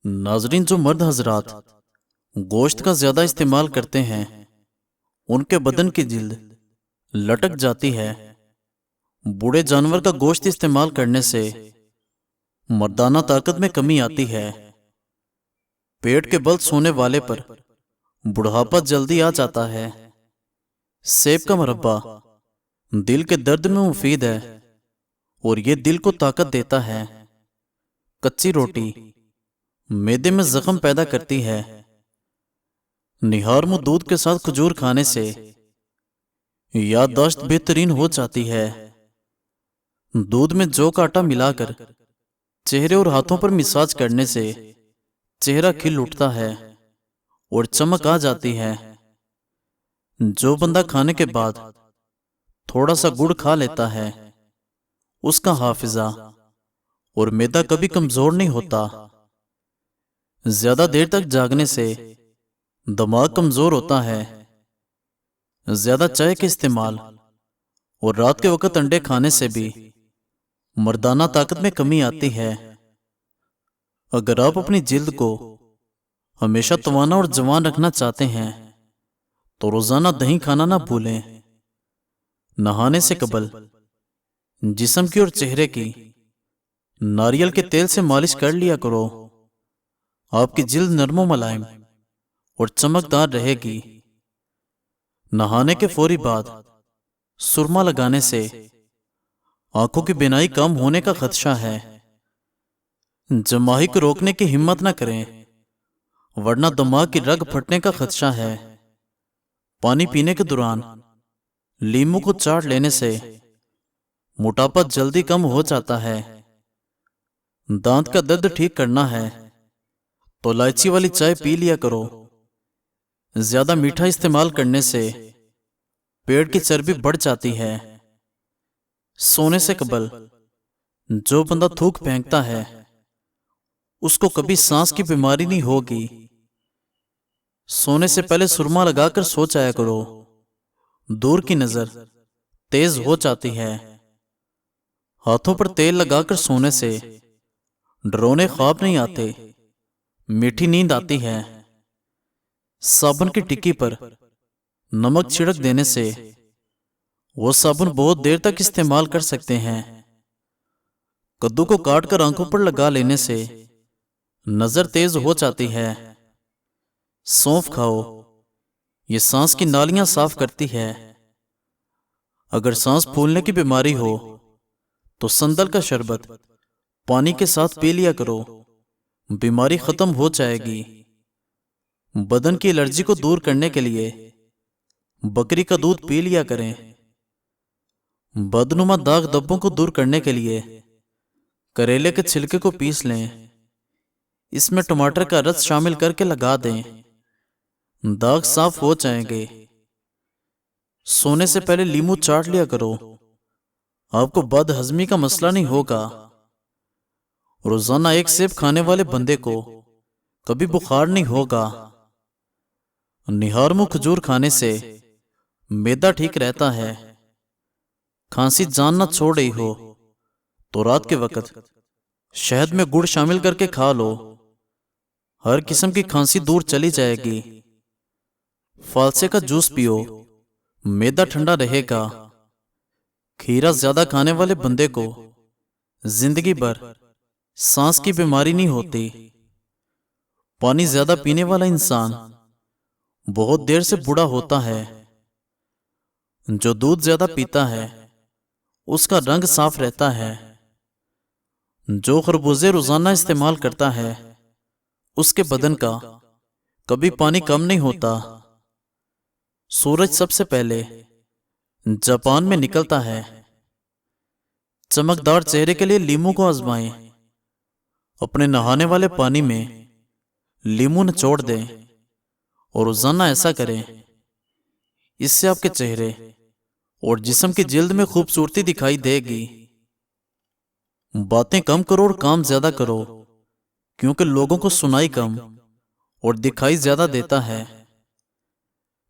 नाजरीन, जो मर्द हजरात गोश्त का ज्यादा इस्तेमाल करते हैं उनके बदन की जिल्द लटक जाती है। बूढ़े जानवर का गोश्त इस्तेमाल करने से मर्दाना ताकत में कमी आती है। पेट के बल सोने वाले पर बुढ़ापा जल्दी आ जाता है। सेब का मुरब्बा दिल के दर्द में मुफीद है और ये दिल को ताकत देता है। कच्ची रोटी मैदे में जख्म पैदा करती है। निहार मुंह दूध के साथ खजूर खाने से याददाश्त बेहतरीन हो जाती है। दूध में जौ का आटा मिलाकर चेहरे और हाथों पर मिसाज करने से चेहरा खिल उठता है और चमक आ जाती है। जो बंदा खाने के बाद थोड़ा सा गुड़ खा लेता है उसका हाफिजा और मैदा कभी कमजोर नहीं होता। ज्यादा देर तक जागने से दिमाग कमजोर होता है। ज्यादा चाय के इस्तेमाल और रात के वक्त अंडे खाने से भी मर्दाना ताकत में कमी आती है। अगर आप अपनी जिल्द को हमेशा तवाना और जवान रखना चाहते हैं तो रोजाना दही खाना ना भूलें। नहाने से कबल जिस्म की और चेहरे की नारियल के तेल से मालिश कर लिया करो। आपकी जिल्द नरमो मुलायम और चमकदार रहेगी। नहाने के फौरी बाद सुरमा लगाने से आंखों की बीनाई कम होने का खदशा है। जमाही को रोकने की हिम्मत न करें वरना दिमाग की रग फटने का खदशा है। पानी पीने के दौरान लीमू को चाट लेने से मोटापा जल्दी कम हो जाता है। दांत का दर्द ठीक करना है तो इलायची वाली चाय पी लिया करो। ज्यादा मीठा इस्तेमाल करने से पेट की चर्बी बढ़ जाती है। सोने से कबल जो बंदा थूक फेंकता है उसको कभी सांस की बीमारी नहीं होगी। सोने से पहले सुरमा लगाकर सो जाया करो। दूर की नजर तेज हो जाती है। हाथों पर तेल लगाकर सोने से डरावने ख्वाब नहीं आते, मीठी नींद आती है। साबुन की टिक्की पर नमक छिड़क देने से वो साबुन बहुत देर तक इस्तेमाल कर सकते हैं। कद्दू को काट कर आंखों पर लगा लेने से नजर तेज हो जाती है। सौंफ खाओ, ये सांस की नालियां साफ करती है। अगर सांस फूलने की बीमारी हो तो संदल का शरबत पानी के साथ पी लिया करो, बीमारी खत्म हो जाएगी। बदन की एलर्जी को दूर करने के लिए बकरी का दूध पी लिया करें। बदनुमा दाग धब्बों को दूर करने के लिए करेले के छिलके को पीस लें। इसमें टमाटर का रस शामिल करके लगा दें, दाग साफ हो जाएंगे। सोने से पहले लीमू चाट लिया करो, आपको बदहजमी का मसला नहीं होगा। रोजाना एक सेब खाने वाले बंदे को कभी बुखार नहीं होगा। निहार मुंह खजूर खाने से मैदा ठीक रहता है। खांसी जान न छोड़ रही हो तो रात के वक्त शहद में गुड़ शामिल करके खा लो, हर किस्म की खांसी दूर चली जाएगी। फालसे का जूस पियो, मैदा ठंडा रहेगा। खीरा ज्यादा खाने वाले बंदे को जिंदगी भर सांस की बीमारी नहीं होती। पानी ज्यादा पीने वाला इंसान बहुत देर से बूढ़ा होता है। जो दूध ज्यादा पीता है उसका रंग साफ रहता है। जो खरबूजे रोजाना इस्तेमाल करता है उसके बदन का कभी पानी कम नहीं होता। सूरज सबसे पहले जापान में निकलता है। चमकदार चेहरे के लिए लीमू को आजमाएं। अपने नहाने वाले पानी में लीमू निचोड़ दें और रोजाना ऐसा करें। इससे आपके चेहरे और जिस्म की जिल्द में खूबसूरती दिखाई देगी। बातें कम करो और काम ज्यादा करो, क्योंकि लोगों को सुनाई कम और दिखाई ज्यादा देता है।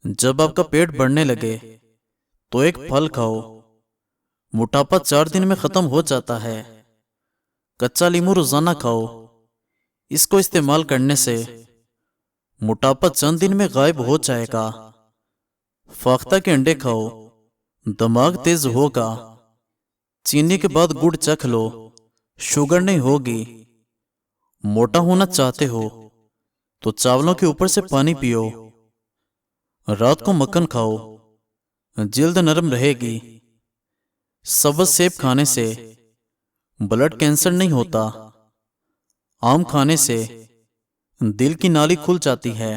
जब आपका पेट बढ़ने लगे तो एक फल खाओ, मोटापा 4 दिन में खत्म हो जाता है। कच्चा नींबू रोजाना खाओ, इसको इस्तेमाल करने से मोटापा चंद दिन में गायब हो जाएगा। फाख्ता के अंडे खाओ, दिमाग तेज होगा। चीनी के बाद गुड़ चख लो, शुगर नहीं होगी। मोटा होना चाहते हो तो चावलों के ऊपर से पानी पियो। रात को मक्खन खाओ, जल्द नरम रहेगी। सब्ज सेब खाने से ब्लड कैंसर नहीं होता। आम खाने से दिल की नाली खुल जाती है।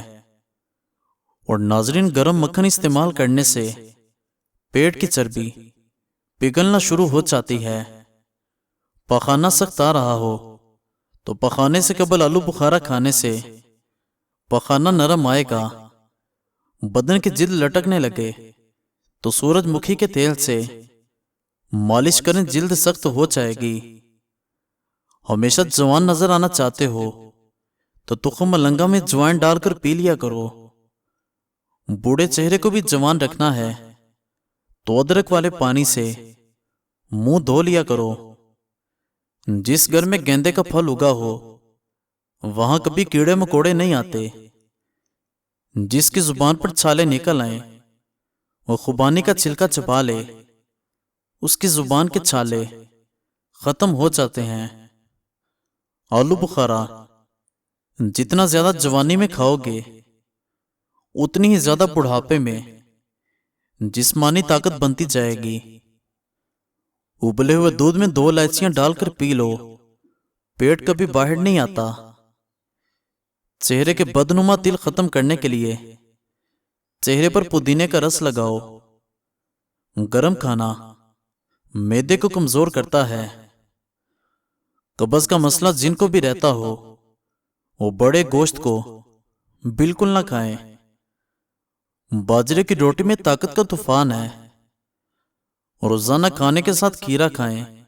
और नाजरीन, गरम मक्खन इस्तेमाल करने से पेट की चर्बी पिघलना शुरू हो जाती है। पखाना सख्त आ रहा हो तो पखाने से कबल आलू बुखारा खाने से पखाना नरम आएगा। बदन की जिल्द लटकने लगे तो सूरजमुखी के तेल से मालिश करें, जिल्द सख्त हो जाएगी। हमेशा जवान नजर आना चाहते हो तो तुखम मलंगा में ज्वाइन डालकर पी लिया करो। बूढ़े चेहरे को भी जवान रखना है तो अदरक वाले पानी से मुंह धो लिया करो। जिस घर में गेंदे का फल उगा हो वहां कभी कीड़े मकोड़े नहीं आते। जिसकी जुबान पर छाले निकल आए वो खुबानी का छिलका चबा ले, उसकी जुबान के छाले खत्म हो जाते हैं। आलू बुखारा जितना ज्यादा जवानी में खाओगे उतनी ही ज्यादा बुढ़ापे में जिस्मानी ताकत बनती जाएगी। उबले हुए दूध में 2 इलायचियां डालकर पी लो, पेट कभी बाहर नहीं आता। चेहरे के बदनुमा तिल खत्म करने के लिए चेहरे पर पुदीने का रस लगाओ। गरम खाना मैदे को कमजोर करता है। कब्ज का मसला जिनको भी रहता हो वो बड़े गोश्त को बिल्कुल ना खाएं। बाजरे की रोटी में ताकत का तूफान है। रोजाना खाने के साथ खीरा खाएं,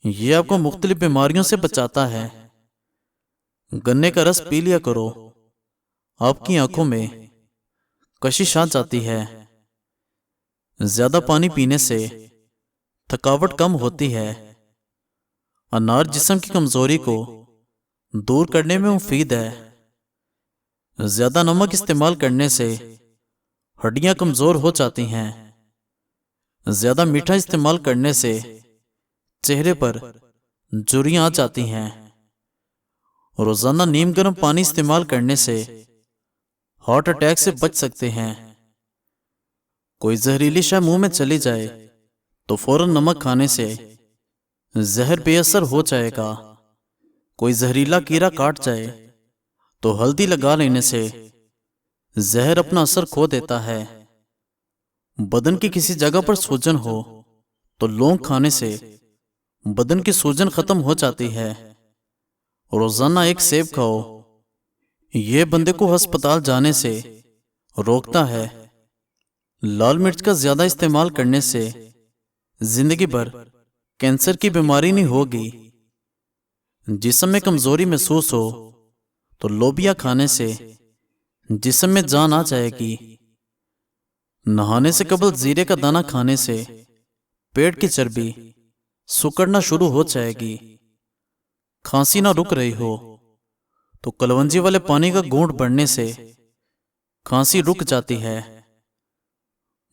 यह आपको मुख्तलिफ बीमारियों से बचाता है। गन्ने का रस पी लिया करो, आपकी आंखों में कशिश आ जाती है। ज्यादा पानी पीने से थकावट कम होती है। अनार जिस्म की कमजोरी को दूर करने में मुफीद है। ज्यादा नमक इस्तेमाल करने से हड्डियां कमजोर हो जाती हैं। ज्यादा मीठा इस्तेमाल करने से चेहरे पर झुर्रियां आ जाती हैं। रोजाना नीम गर्म पानी इस्तेमाल करने से हार्ट अटैक से बच सकते हैं। कोई जहरीली शय मुंह में चली जाए तो फौरन नमक खाने से जहर बेअसर हो जाएगा। कोई जहरीला कीड़ा काट जाए तो हल्दी लगा लेने से जहर अपना असर खो देता है। बदन की किसी जगह पर सूजन हो तो लौंग खाने से बदन की सूजन खत्म हो जाती है। रोजाना 1 सेब खाओ, यह बंदे को अस्पताल जाने से रोकता है। लाल मिर्च का ज्यादा इस्तेमाल करने से जिंदगी भर कैंसर की बीमारी नहीं होगी। जिस्म में कमजोरी महसूस हो तो लोबिया खाने से जिस्म में जान आ जाएगी। नहाने से कबल जीरे का दाना खाने से पेट की चर्बी सुकड़ना शुरू हो जाएगी। खांसी ना रुक रही हो तो कलवंजी वाले पानी का घूंट बढ़ने से खांसी रुक जाती है।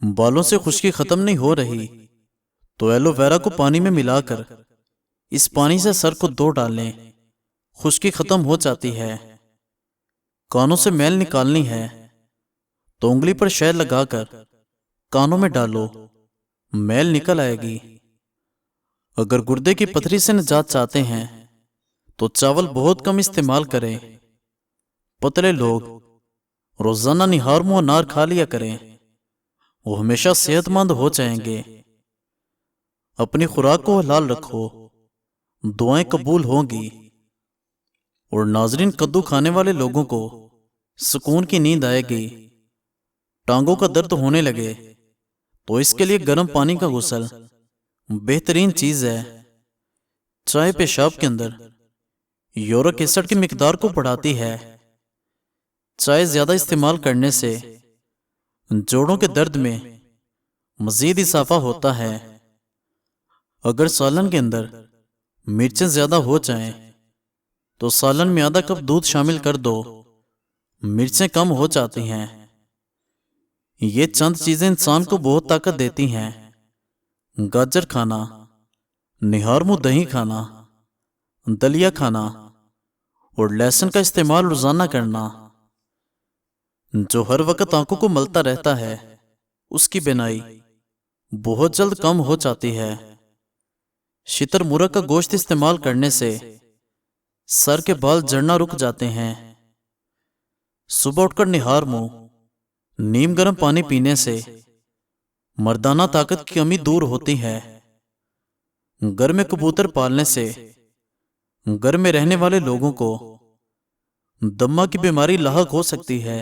बालों से खुश्की खत्म नहीं हो रही तो एलोवेरा को पानी में मिलाकर इस पानी से सर को धो डालें, खुश्की खत्म हो जाती है। कानों से मैल निकालनी है तो उंगली पर शहद लगाकर कानों में डालो, मैल निकल आएगी। अगर गुर्दे की पथरी से निजात चाहते हैं तो चावल बहुत कम इस्तेमाल करें। पतले लोग रोजाना निहार मुंह अनार खा लिया करें, वो हमेशा सेहतमंद हो जाएंगे। अपनी खुराक को हलाल रखो, दुआएं कबूल होंगी। और नाजरीन, कद्दू खाने वाले लोगों को सुकून की नींद आएगी। टांगों का दर्द होने लगे तो इसके लिए गर्म पानी का गुसल बेहतरीन चीज है। चाय पेशाब के अंदर यूरिक एसिड की मिकदार को बढ़ाती है। चाय ज्यादा इस्तेमाल करने से जोड़ों के दर्द में मजीद इजाफा होता है। अगर सालन के अंदर मिर्चें ज्यादा हो जाएं तो सालन में आधा कप दूध शामिल कर दो। मिर्चें कम हो जाती हैं। ये चंद चीजें इंसान को बहुत ताकत देती हैं। गाजर खाना, निहार मुंह दही खाना, दलिया खाना और लहसुन का इस्तेमाल रोजाना करना। जो हर वक्त आंखों को मलता रहता है, उसकी बिनाई बहुत जल्द कम हो जाती है। शितरमुर्ग का गोश्त इस्तेमाल करने से सर के बाल झड़ना रुक जाते हैं। सुबह उठकर निहार मुंह नीम गर्म पानी पीने से मर्दाना ताकत की कमी दूर होती है। घर में कबूतर पालने से घर में रहने वाले लोगों को दम्मा की बीमारी लाहक हो सकती है।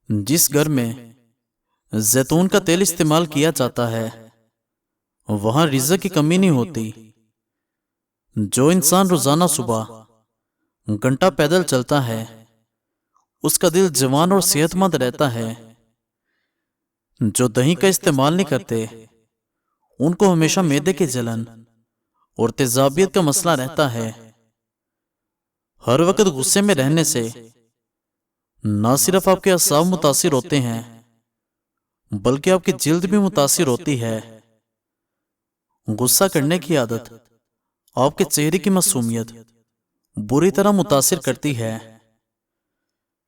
जिस घर में जैतून का तेल इस्तेमाल किया जाता है, वहां रिज़्क की कमी नहीं होती। जो इंसान रोजाना सुबह घंटा पैदल चलता है, उसका दिल जवान और सेहतमंद रहता है। जो दही का इस्तेमाल नहीं करते, उनको हमेशा मैदे की जलन और तेजाबियत का मसला रहता है। हर वक्त गुस्से में रहने से न सिर्फ आपके असाब मुतासिर होते हैं, बल्कि आपकी जिल्द भी मुतासिर होती है। गुस्सा करने की आदत आपके चेहरे की मासूमियत बुरी तरह मुतासिर करती है।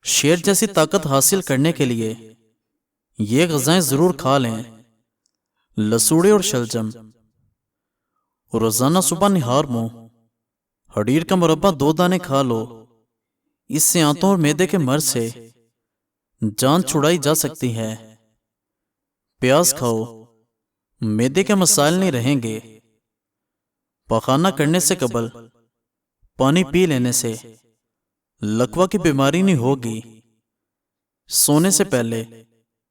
शेर जैसी ताकत हासिल करने के लिए ये ग़िज़ाएं जरूर खा लें। लसूड़े और शलजम। रोजाना सुबह निहार मुंह हडीर का मुरब्बा 2 दाने खा लो। इससे आंतों और मैदे के मर्ज से जान छुड़ाई जा सकती है। प्याज खाओ, मैदे के मसाइल नहीं रहेंगे। पखाना करने से कबल पानी पी लेने से लकवा की बीमारी नहीं होगी। सोने से पहले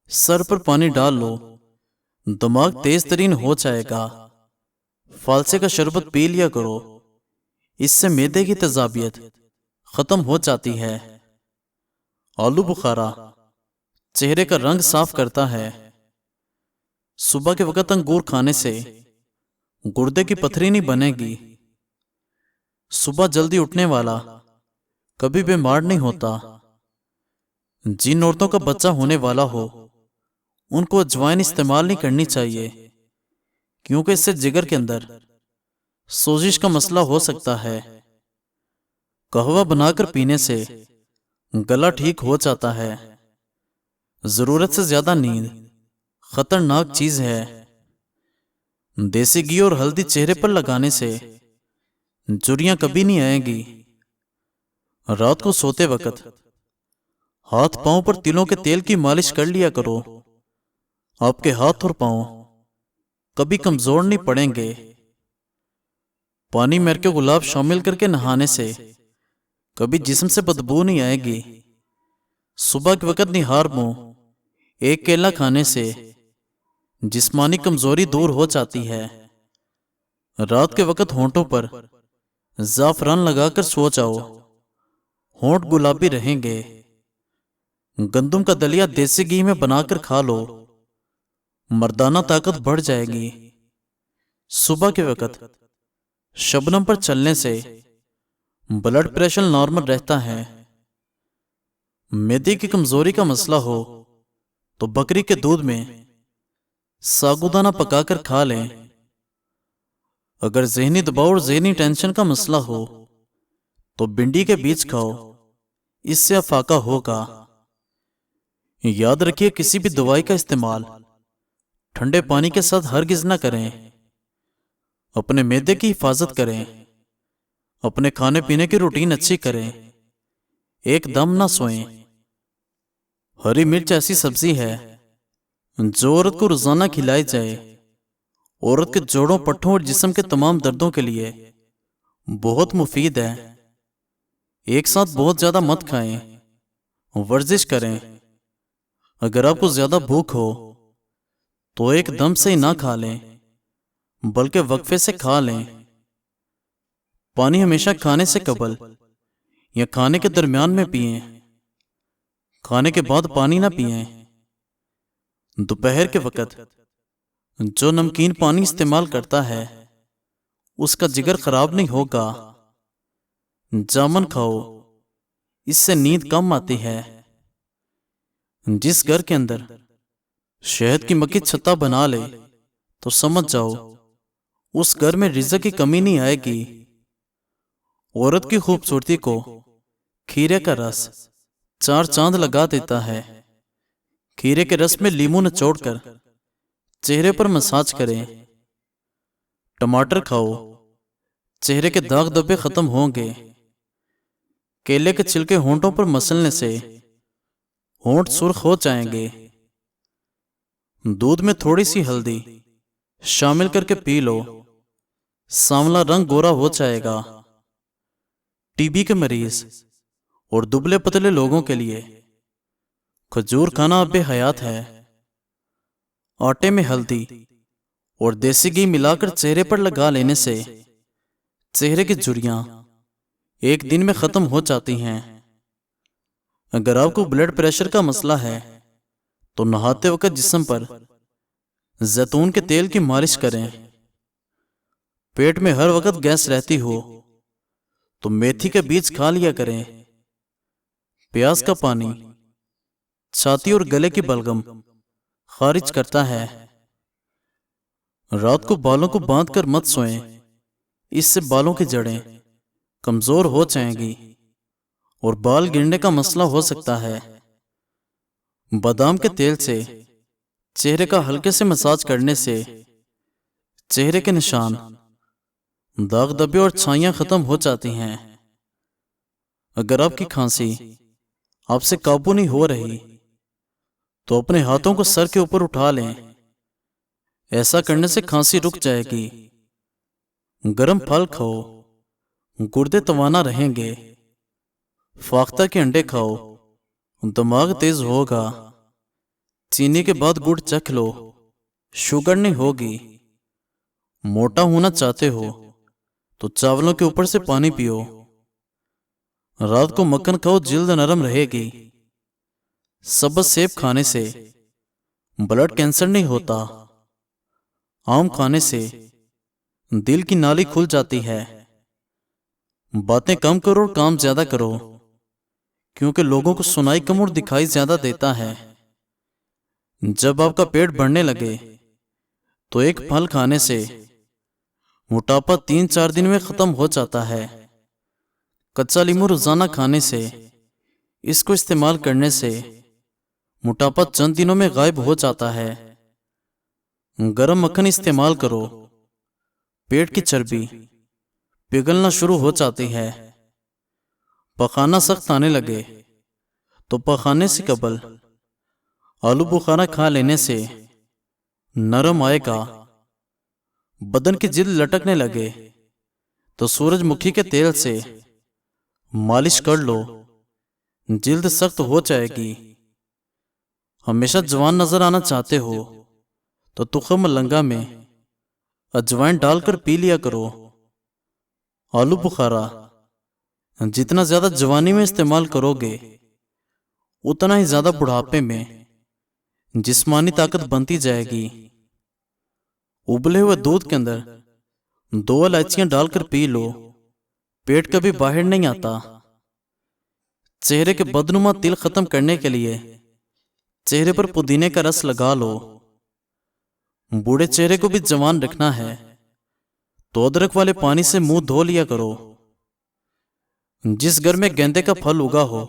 सर पर पानी डाल लो, दिमाग तेज तरीन हो जाएगा। फालसे का शरबत पी लिया करो, इससे मैदे की तेजाबियत खत्म हो जाती है। आलू बुखारा चेहरे का रंग साफ करता है। सुबह के वक्त अंगूर खाने से गुर्दे की पथरी नहीं बनेगी। सुबह जल्दी उठने वाला कभी बीमार नहीं होता। जिन औरतों का बच्चा होने वाला हो, उनको अजवाइन इस्तेमाल नहीं करनी चाहिए, क्योंकि इससे जिगर के अंदर सोजिश का मसला हो सकता है। कहवा बनाकर पीने से गला ठीक हो जाता है। जरूरत से ज्यादा नींद खतरनाक चीज है। देसी घी और हल्दी चेहरे पर लगाने से झुर्रियां कभी नहीं आएंगी। रात को सोते वक्त हाथ पांव पर तिलों के तेल की मालिश कर लिया करो। आपके हाथ और पांव कभी कमजोर नहीं पड़ेंगे। पानी में के गुलाब शामिल करके नहाने से कभी जिस्म से बदबू नहीं आएगी। सुबह के वक्त निहार मुंह 1 केला खाने से जिस्मानी कमजोरी दूर हो जाती है। रात के वक्त होंठों पर जाफरान लगाकर सो जाओ, होंठ गुलाबी रहेंगे। गंदम का दलिया देसी घी में बनाकर खा लो, मर्दाना ताकत बढ़ जाएगी। सुबह के वक्त शबनम पर चलने से ब्लड प्रेशर नॉर्मल रहता है। मैदे की कमजोरी का मसला हो तो बकरी के दूध में साबूदाना पकाकर खा लें। अगर जहनी दबाव और जहनी टेंशन का मसला हो तो भिंडी के बीज खाओ, इससे अफाका होगा। याद रखिए, किसी भी दवाई का इस्तेमाल ठंडे पानी के साथ हरगिज न करें। अपने मैदे की हिफाजत करें। अपने खाने पीने की रूटीन अच्छी करें। एकदम ना सोएं। हरी मिर्च ऐसी सब्जी है जो औरत को रोजाना खिलाई जाए। औरत के जोड़ों, पट्टों और जिस्म के तमाम दर्दों के लिए बहुत मुफीद है। एक साथ बहुत ज्यादा मत खाएं। वर्जिश करें। अगर आपको ज्यादा भूख हो तो एकदम से ही ना खा लें, बल्कि वक्फे से खा लें। पानी हमेशा खाने से कबल या खाने के दरमियान में पिएं। खाने के बाद पानी ना पिएं। दोपहर के वक्त जो नमकीन पानी इस्तेमाल करता है, उसका जिगर खराब नहीं होगा। जामुन खाओ, इससे नींद कम आती है। जिस घर के अंदर शहद की मक्खी छत्ता बना ले तो समझ जाओ उस घर में रिज़्क की कमी नहीं आएगी। औरत की खूबसूरती को खीरे का रस 4 चांद लगा देता है। खीरे के रस में लीमू निचोड़कर चेहरे पर मसाज करें। टमाटर खाओ, चेहरे के दाग धब्बे खत्म होंगे। केले के छिलके होंठों पर मसलने से होंठ सुर्ख हो जाएंगे। दूध में थोड़ी सी हल्दी शामिल करके पी लो, सांवला रंग गोरा हो जाएगा। टीबी के मरीज और दुबले पतले लोगों के लिए खजूर खाना अब हयात है। आटे में हल्दी और देसी घी मिलाकर चेहरे पर लगा लेने से चेहरे की झुर्रियां एक दिन में खत्म हो जाती हैं। अगर आपको ब्लड प्रेशर का मसला है तो नहाते वक्त जिस्म पर जैतून के तेल की मालिश करें। पेट में हर वक्त गैस रहती हो तो मेथी के बीज खा लिया करें। प्याज का पानी छाती और गले की बलगम खारिज करता है। रात को बालों को बांधकर मत सोएं, इससे बालों की जड़ें कमजोर हो जाएंगी और बाल गिरने का मसला हो सकता है। बादाम के तेल से चेहरे का हल्के से मसाज करने से चेहरे के निशान, दाग धब्बे और छाइयां खत्म हो जाती हैं। अगर आपकी खांसी आपसे काबू नहीं हो रही तो अपने हाथों को सर के ऊपर उठा लें। ऐसा करने से खांसी रुक जाएगी। गर्म फल खाओ, गुर्दे तवाना रहेंगे। फाख्ता के अंडे खाओ, दिमाग तेज होगा। चीनी के बाद गुड़ चख लो, शुगर नहीं होगी। मोटा होना चाहते हो तो चावलों के ऊपर से पानी पियो। रात को मक्खन खाओ, जिल्द नरम रहेगी। सब्ज सेब खाने से ब्लड कैंसर नहीं होता। आम खाने से दिल की नाली खुल जाती है। बातें कम करो और काम ज्यादा करो, क्योंकि लोगों को सुनाई कम और दिखाई ज्यादा देता है। जब आपका पेट बढ़ने लगे तो एक फल खाने से मोटापा 3-4 दिन में खत्म हो जाता है। कच्चा लीमू रोजाना खाने से, इसको इस्तेमाल करने से मोटापा चंद दिनों में गायब हो जाता है। गरम मक्खन इस्तेमाल करो, पेट की चर्बी पिघलना शुरू हो जाती है। पखाना सख्त आने लगे तो पखाने से कबल आलू बुखारा खा लेने से नरम आएगा। बदन की जिल्द लटकने लगे तो सूरजमुखी के तेल से मालिश कर लो, जिल्द सख्त हो जाएगी। हमेशा जवान नजर आना चाहते हो तो तुखम लंगा में अजवाइन डालकर पी लिया करो। आलू बुखारा जितना ज्यादा जवानी में इस्तेमाल करोगे उतना ही ज्यादा बुढ़ापे में जिस्मानी ताकत बनती जाएगी। उबले हुए दूध के अंदर 2 इलायचियां डालकर पी लो, पेट कभी बाहर नहीं आता। चेहरे के बदनुमा तिल खत्म करने के लिए चेहरे पर पुदीने का रस लगा लो। बूढ़े चेहरे को भी जवान रखना है तो अदरक वाले पानी से मुंह धो लिया करो। जिस घर में गेंदे का फल उगा हो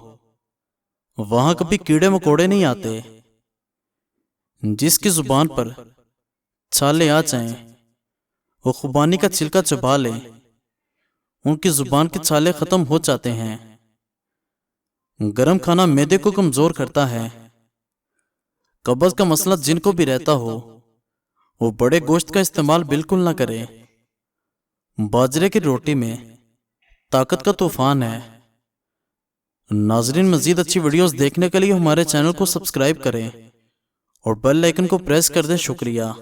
वहां कभी कीड़े मकोड़े नहीं आते। जिसकी जुबान पर छाले आ जाएं वो खुबानी का छिलका चबा ले, उनकी जुबान के छाले खत्म हो जाते हैं। गरम खाना मैदे को कमजोर करता है। कब्ज का मसला जिनको भी रहता हो वो बड़े गोश्त का इस्तेमाल बिल्कुल ना करें। बाजरे की रोटी में ताकत का तूफान है। नाजरीन, मजीद अच्छी वीडियोस देखने के लिए हमारे चैनल को सब्सक्राइब करें और बेल आइकन को प्रेस कर दें। शुक्रिया।